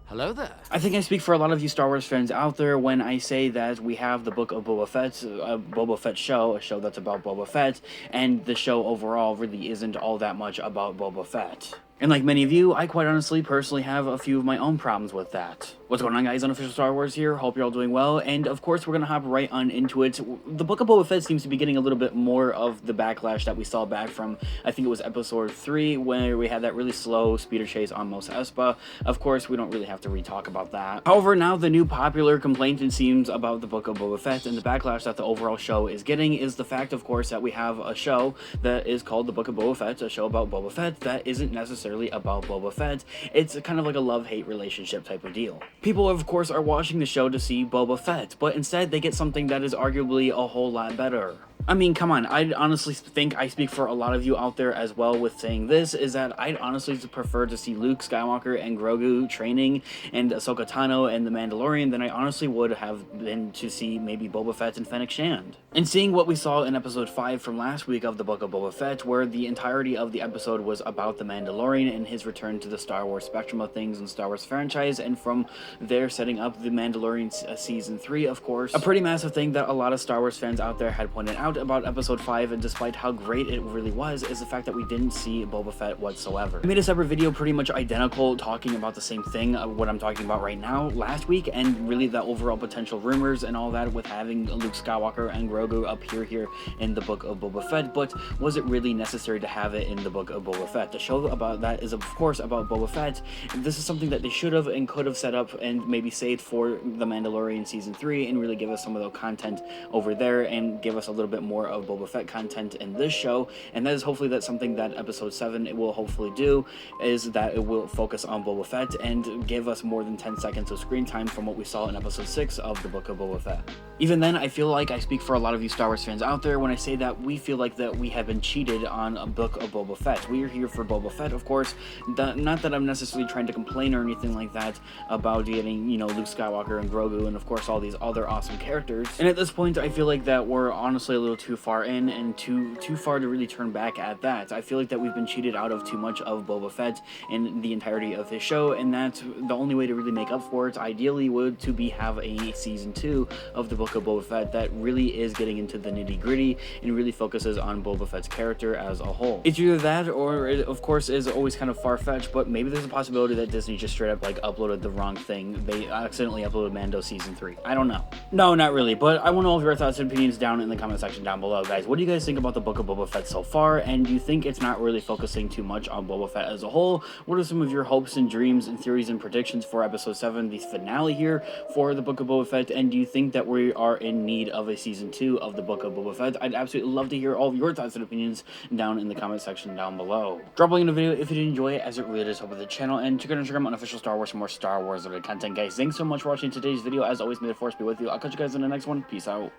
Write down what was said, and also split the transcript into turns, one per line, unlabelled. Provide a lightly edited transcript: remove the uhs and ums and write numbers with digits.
Hello there.
I think I speak for a lot of you Star Wars fans out there when I say that we have the Book of Boba Fett, a Boba Fett show, a show that's about Boba Fett, and the show overall really isn't all that much about Boba Fett. And like many of you, I quite honestly personally have a few of my own problems with that. What's going on, guys? Unofficial Star Wars here. Hope you're all doing well. And of course, we're going to hop right on into it. The Book of Boba Fett seems to be getting a little bit more of the backlash that we saw back from, I think it was episode 3, where we had that really slow speeder chase on Mos Espa. Of course, we don't really have to re-talk about that. However, now the new popular complaint, it seems, about the Book of Boba Fett and the backlash that the overall show is getting is the fact, of course, that we have a show that is called the Book of Boba Fett, a show about Boba Fett that isn't necessarily about Boba Fett. It's kind of like a love-hate relationship type of deal. People, of course, are watching the show to see Boba Fett, but instead they get something that is arguably a whole lot better. I mean, come on, I honestly think I speak for a lot of you out there as well with saying this, is that I'd honestly prefer to see Luke Skywalker and Grogu training and Ahsoka Tano and the Mandalorian than I honestly would have been to see maybe Boba Fett and Fennec Shand. And seeing what we saw in episode 5 from last week of the Book of Boba Fett, where the entirety of the episode was about the Mandalorian and his return to the Star Wars spectrum of things and Star Wars franchise, and from there setting up the Mandalorian season 3, of course, a pretty massive thing that a lot of Star Wars fans out there had pointed out about episode 5, and despite how great it really was, is the fact that we didn't see Boba Fett whatsoever. I made a separate video pretty much identical talking about the same thing, what I'm talking about right now, last week, and really the overall potential rumors and all that with having Luke Skywalker and Grogu appear here in the Book of Boba Fett, but was it really necessary to have it in the Book of Boba Fett? The show about that is of course about Boba Fett. This is something that they should have and could have set up and maybe saved for the Mandalorian season 3 and really give us some of the content over there and give us a little bit more of Boba Fett content in this show, and that is hopefully that's something that episode 7 it will hopefully do, is that it will focus on Boba Fett and give us more than 10 seconds of screen time from what we saw in episode 6 of the Book of Boba Fett. Even then, I feel like I speak for a lot of you Star Wars fans out there when I say that we feel like that we have been cheated on a Book of Boba Fett. We are here for Boba Fett, of course. Not that I'm necessarily trying to complain or anything like that about getting, Luke Skywalker and Grogu and of course all these other awesome characters. And at this point, I feel like that we're honestly a little too far in and too far to really turn back at that. I feel like that we've been cheated out of too much of Boba Fett in the entirety of his show, and that the only way to really make up for it ideally would to be have a season 2 of the Book of Boba Fett that really is getting into the nitty-gritty and really focuses on Boba Fett's character as a whole. It's either that or it of course is always kind of far-fetched, but maybe there's a possibility that Disney just straight up uploaded the wrong thing. They accidentally uploaded Mando season 3. I don't know. No, not really, but I want all of your thoughts and opinions down in the comment section down below, guys. What do you guys think about the Book of Boba Fett so far, and do you think it's not really focusing too much on Boba Fett as a whole? What are some of your hopes and dreams and theories and predictions for episode 7, the finale here for the Book of Boba Fett, and do you think that we are in need of a season 2 of the Book of Boba Fett? I'd absolutely love to hear all of your thoughts and opinions down in the comment section down below. Drop a like in the video if you did enjoy it, as it really does help with the channel, and check out Instagram on Official Star Wars for more Star Wars related content, guys. Thanks so much for watching today's video. As always, may the Force be with you. I'll catch you guys in the next one. Peace out.